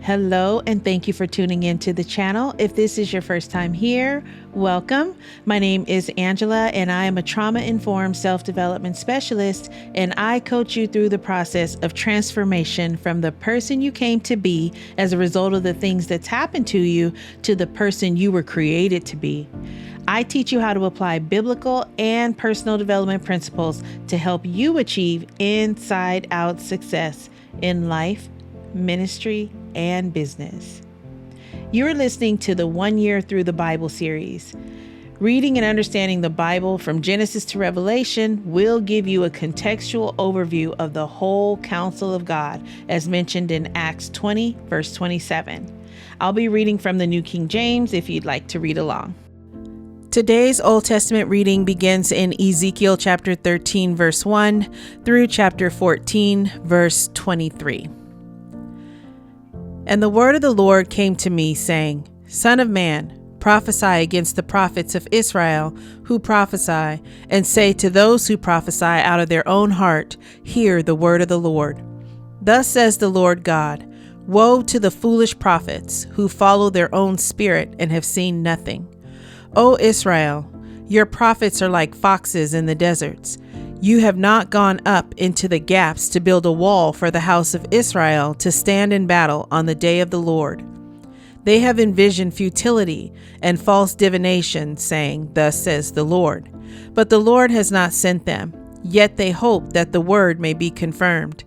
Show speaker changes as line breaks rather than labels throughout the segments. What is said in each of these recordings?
Hello, and thank you for tuning into the channel. If this is your first time here, welcome. My name is Angela, and I am a trauma-informed self-development specialist, and I coach you through the process of transformation from the person you came to be as a result of the things that's happened to you to the person you were created to be. I teach you how to apply biblical and personal development principles to help you achieve inside-out success in life, ministry, and business. You're listening to the 1 Year Through the Bible series. Reading and understanding the Bible from Genesis to Revelation will give you a contextual overview of the whole counsel of God, as mentioned in Acts 20, verse 27. I'll be reading from the New King James if you'd like to read along. Today's Old Testament reading begins in Ezekiel chapter 13, verse 1 through chapter 14, verse 23. And the word of the Lord came to me, saying, Son of man, prophesy against the prophets of Israel who prophesy, and say to those who prophesy out of their own heart, Hear the word of the Lord. Thus says the Lord God, Woe to the foolish prophets who follow their own spirit and have seen nothing. O Israel, your prophets are like foxes in the deserts. You have not gone up into the gaps to build a wall for the house of Israel to stand in battle on the day of the Lord. They have envisioned futility and false divination, saying, Thus says the Lord. But the Lord has not sent them, yet they hope that the word may be confirmed.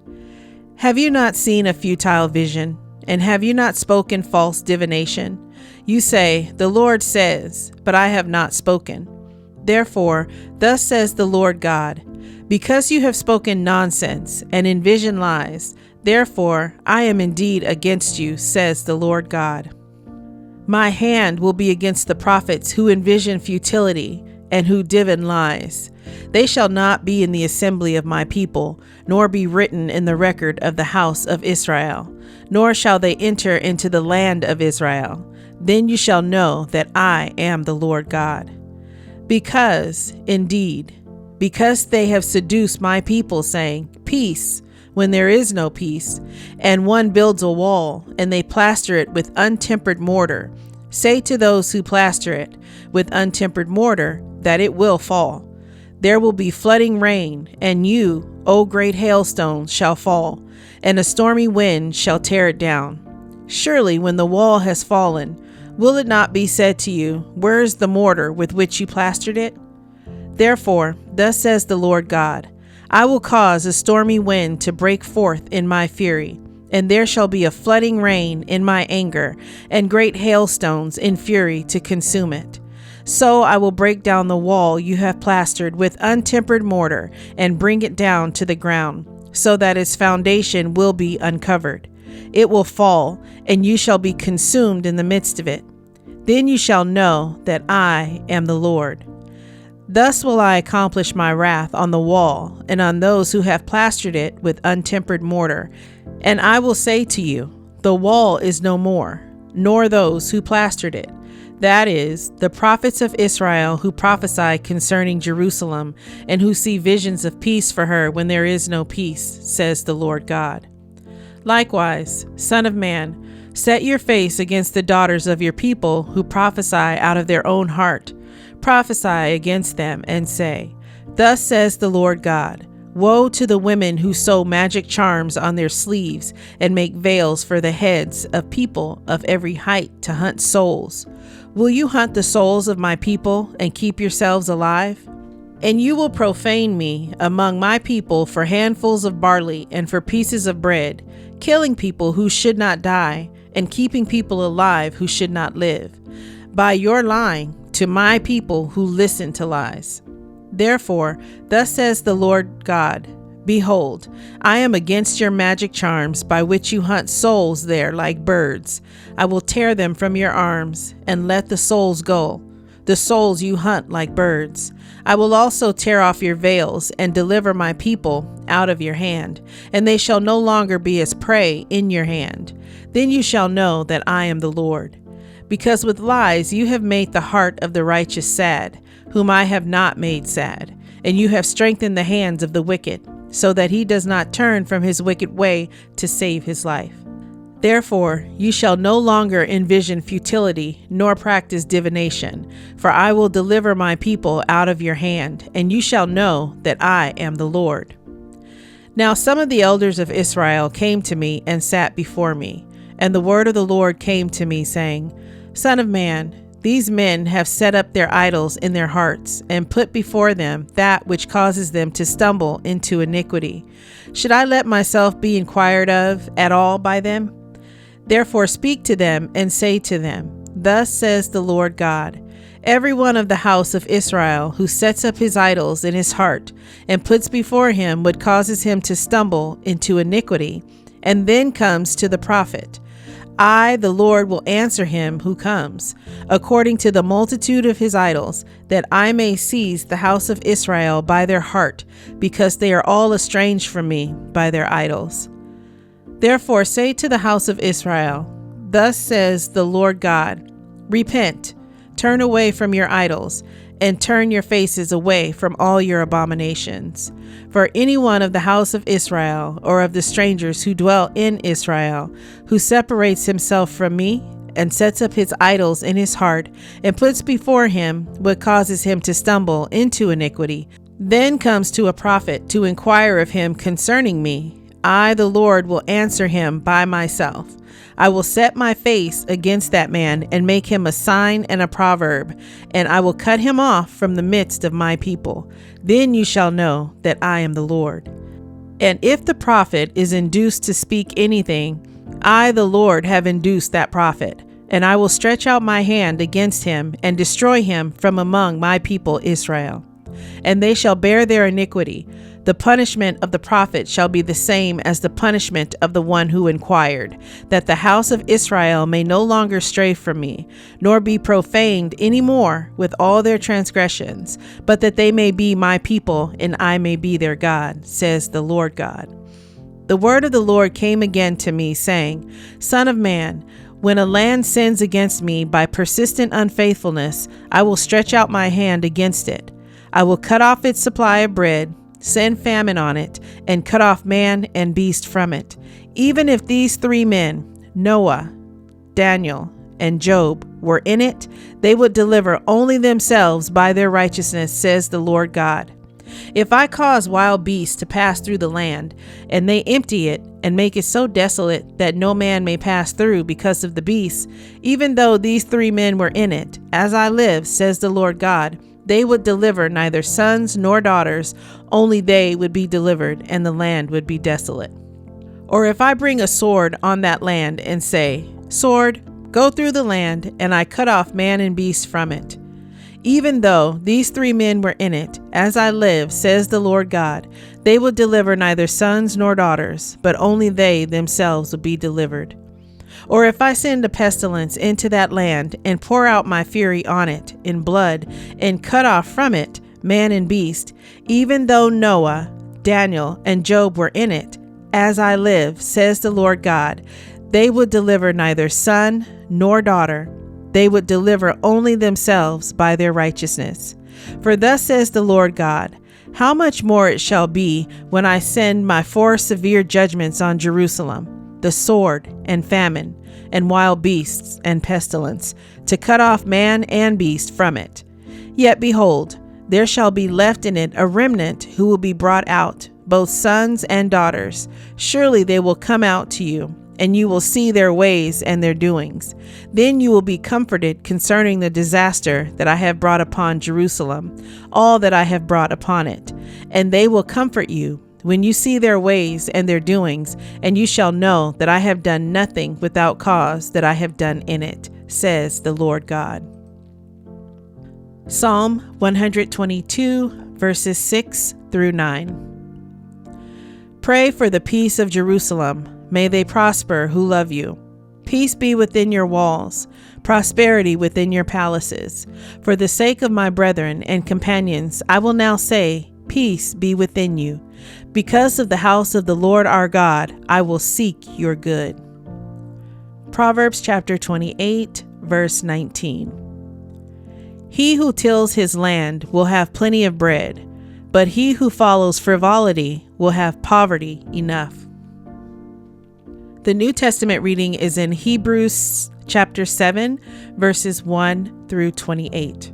Have you not seen a futile vision? And have you not spoken false divination? You say, The Lord says, but I have not spoken. Therefore, thus says the Lord God, because you have spoken nonsense and envisioned lies, therefore I am indeed against you, says the Lord God. My hand will be against the prophets who envision futility and who divine lies. They shall not be in the assembly of my people, nor be written in the record of the house of Israel, nor shall they enter into the land of Israel. Then you shall know that I am the Lord God. Because they have seduced my people, saying, Peace, when there is no peace, and one builds a wall, and they plaster it with untempered mortar. Say to those who plaster it with untempered mortar that it will fall. There will be flooding rain, and you, O great hailstones, shall fall, and a stormy wind shall tear it down. Surely when the wall has fallen, will it not be said to you, Where is the mortar with which you plastered it? Therefore, thus says the Lord God, I will cause a stormy wind to break forth in my fury, and there shall be a flooding rain in my anger, and great hailstones in fury to consume it. So I will break down the wall you have plastered with untempered mortar, and bring it down to the ground, so that its foundation will be uncovered. It will fall, and you shall be consumed in the midst of it. Then you shall know that I am the Lord. Thus will I accomplish my wrath on the wall and on those who have plastered it with untempered mortar. And I will say to you, The wall is no more, nor those who plastered it. That is, the prophets of Israel who prophesy concerning Jerusalem and who see visions of peace for her when there is no peace, says the Lord God. Likewise, Son of man, set your face against the daughters of your people who prophesy out of their own heart. Prophesy against them and say, Thus says the Lord God, Woe to the women who sew magic charms on their sleeves and make veils for the heads of people of every height to hunt souls. Will you hunt the souls of my people and keep yourselves alive? And you will profane me among my people for handfuls of barley and for pieces of bread, killing people who should not die and keeping people alive who should not live, by your lying to my people who listen to lies. Therefore, thus says the Lord God, Behold, I am against your magic charms by which you hunt souls there like birds. I will tear them from your arms and let the souls go, the souls you hunt like birds. I will also tear off your veils and deliver my people out of your hand, and they shall no longer be as prey in your hand. Then you shall know that I am the Lord. Because with lies you have made the heart of the righteous sad, whom I have not made sad, and you have strengthened the hands of the wicked, so that he does not turn from his wicked way to save his life. Therefore, you shall no longer envision futility, nor practice divination, for I will deliver my people out of your hand, and you shall know that I am the Lord. Now some of the elders of Israel came to me and sat before me, and the word of the Lord came to me, saying, Son of man, these men have set up their idols in their hearts, and put before them that which causes them to stumble into iniquity. Should I let myself be inquired of at all by them? Therefore speak to them and say to them, Thus says the Lord God, every one of the house of Israel who sets up his idols in his heart and puts before him what causes him to stumble into iniquity, and then comes to the prophet, I, the Lord, will answer him who comes, according to the multitude of his idols, that I may seize the house of Israel by their heart, because they are all estranged from me by their idols. Therefore say to the house of Israel, Thus says the Lord God, Repent, turn away from your idols, and turn your faces away from all your abominations. For any one of the house of Israel, or of the strangers who dwell in Israel, who separates himself from me, and sets up his idols in his heart, and puts before him what causes him to stumble into iniquity, then comes to a prophet to inquire of him concerning me, I, the Lord, will answer him by myself. I will set my face against that man and make him a sign and a proverb, and I will cut him off from the midst of my people. Then you shall know that I am the Lord. And if the prophet is induced to speak anything, I, the Lord, have induced that prophet, and I will stretch out my hand against him and destroy him from among my people Israel. And they shall bear their iniquity. The punishment of the prophet shall be the same as the punishment of the one who inquired, that the house of Israel may no longer stray from me, nor be profaned any more with all their transgressions, but that they may be my people, and I may be their God, says the Lord God. The word of the Lord came again to me, saying, Son of man, when a land sins against me by persistent unfaithfulness, I will stretch out my hand against it. I will cut off its supply of bread, send famine on it, and cut off man and beast from it. Even if these three men, Noah, Daniel, and Job, were in it, they would deliver only themselves by their righteousness, says the Lord God. If I cause wild beasts to pass through the land, and they empty it and make it so desolate that no man may pass through because of the beasts, even though these three men were in it, as I live, says the Lord God, they would deliver neither sons nor daughters, only they would be delivered, and the land would be desolate. Or if I bring a sword on that land and say, Sword, go through the land, and I cut off man and beast from it. Even though these three men were in it, as I live, says the Lord God, they would deliver neither sons nor daughters, but only they themselves would be delivered. Or if I send a pestilence into that land and pour out my fury on it in blood and cut off from it man and beast, even though Noah, Daniel, and Job were in it, as I live, says the Lord God, they would deliver neither son nor daughter. They would deliver only themselves by their righteousness. For thus says the Lord God, how much more it shall be when I send my 4 severe judgments on Jerusalem, the sword and famine and wild beasts and pestilence, to cut off man and beast from it. Yet behold, there shall be left in it a remnant who will be brought out, both sons and daughters. Surely they will come out to you, and you will see their ways and their doings. Then you will be comforted concerning the disaster that I have brought upon Jerusalem, all that I have brought upon it. And they will comfort you when you see their ways and their doings, and you shall know that I have done nothing without cause that I have done in it, says the Lord God. Psalm 122, verses 6 through 9. Pray for the peace of Jerusalem. May they prosper who love you. Peace be within your walls, prosperity within your palaces. For the sake of my brethren and companions, I will now say, peace be within you. Because of the house of the Lord our God, I will seek your good. Proverbs chapter 28, verse 19. He who tills his land will have plenty of bread, but he who follows frivolity will have poverty enough. The New Testament reading is in Hebrews chapter 7, verses 1 through 28.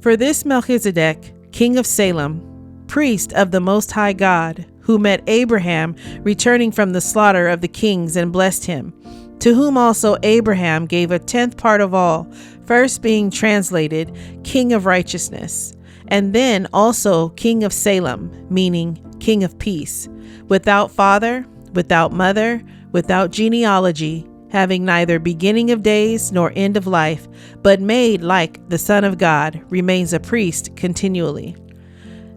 For this Melchizedek, king of Salem, priest of the Most High God, who met Abraham returning from the slaughter of the kings and blessed him, to whom also Abraham gave a 10th part of all, first being translated King of Righteousness, and then also King of Salem, meaning King of Peace, without father, without mother, without genealogy, having neither beginning of days nor end of life, but made like the Son of God, remains a priest continually.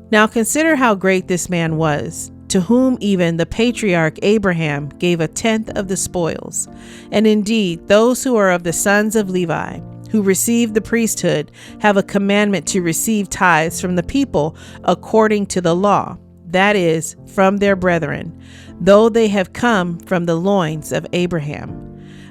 Now consider how great this man was, to whom even the patriarch Abraham gave a 10th of the spoils. And indeed, those who are of the sons of Levi, who receive the priesthood, have a commandment to receive tithes from the people according to the law, that is, from their brethren, though they have come from the loins of Abraham.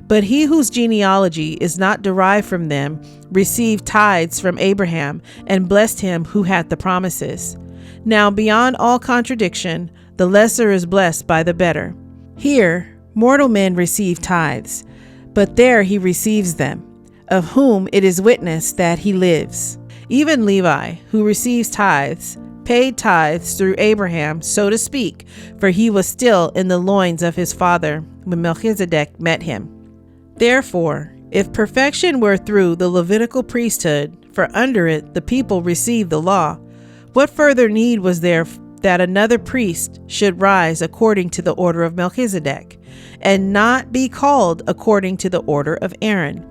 But he whose genealogy is not derived from them received tithes from Abraham and blessed him who had the promises. Now beyond all contradiction, the lesser is blessed by the better. Here, mortal men receive tithes, but there he receives them, of whom it is witnessed that he lives. Even Levi, who receives tithes, paid tithes through Abraham, so to speak, for he was still in the loins of his father when Melchizedek met him. Therefore, if perfection were through the Levitical priesthood, for under it the people received the law, what further need was there that another priest should rise according to the order of Melchizedek, and not be called according to the order of Aaron?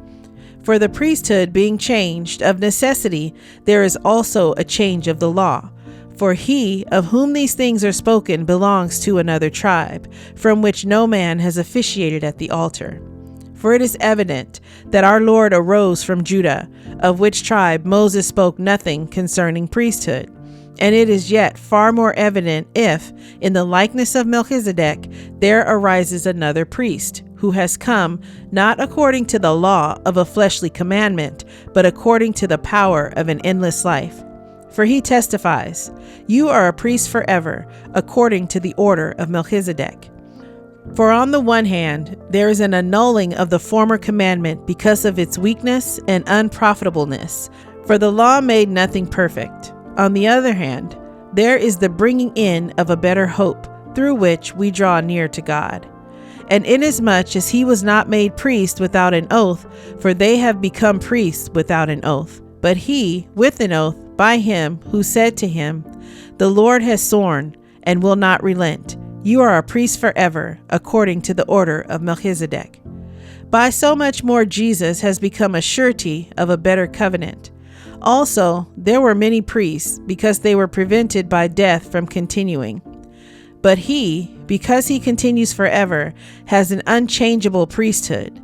For the priesthood being changed, of necessity there is also a change of the law. For he of whom these things are spoken belongs to another tribe, from which no man has officiated at the altar. For it is evident that our Lord arose from Judah, of which tribe Moses spoke nothing concerning priesthood. And it is yet far more evident if, in the likeness of Melchizedek, there arises another priest, who has come not according to the law of a fleshly commandment, but according to the power of an endless life. For he testifies, "You are a priest forever, according to the order of Melchizedek." For on the one hand, there is an annulling of the former commandment because of its weakness and unprofitableness, for the law made nothing perfect. On the other hand, there is the bringing in of a better hope, through which we draw near to God. And inasmuch as he was not made priest without an oath, for they have become priests without an oath, but he with an oath by him who said to him, "The Lord has sworn and will not relent. You are a priest forever, according to the order of Melchizedek." By so much more Jesus has become a surety of a better covenant. Also, there were many priests, because they were prevented by death from continuing. But he, because he continues forever, has an unchangeable priesthood.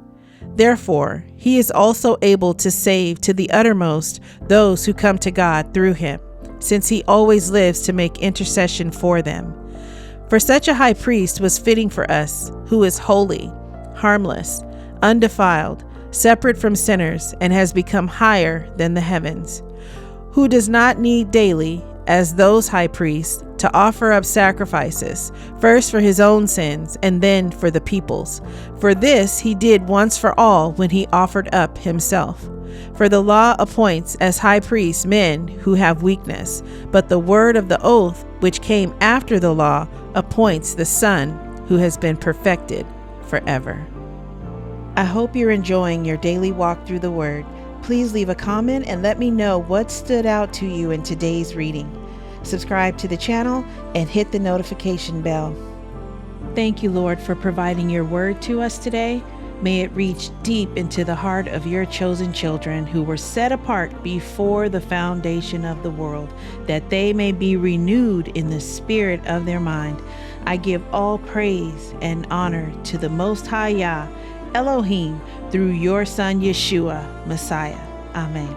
Therefore, he is also able to save to the uttermost those who come to God through him, since he always lives to make intercession for them. For such a high priest was fitting for us, who is holy, harmless, undefiled, separate from sinners, and has become higher than the heavens, who does not need daily, as those high priests, to offer up sacrifices, first for his own sins and then for the people's. For this he did once for all when he offered up himself. For the law appoints as high priests men who have weakness, but the word of the oath, which came after the law, appoints the Son who has been perfected forever. I hope you're enjoying your daily walk through the Word. Please leave a comment and let me know what stood out to you in today's reading. Subscribe to the channel and hit the notification bell. Thank you, Lord, for providing your word to us today. May it reach deep into the heart of your chosen children who were set apart before the foundation of the world, that they may be renewed in the spirit of their mind. I give all praise and honor to the Most High Yah, Elohim, through your Son Yeshua, Messiah. Amen.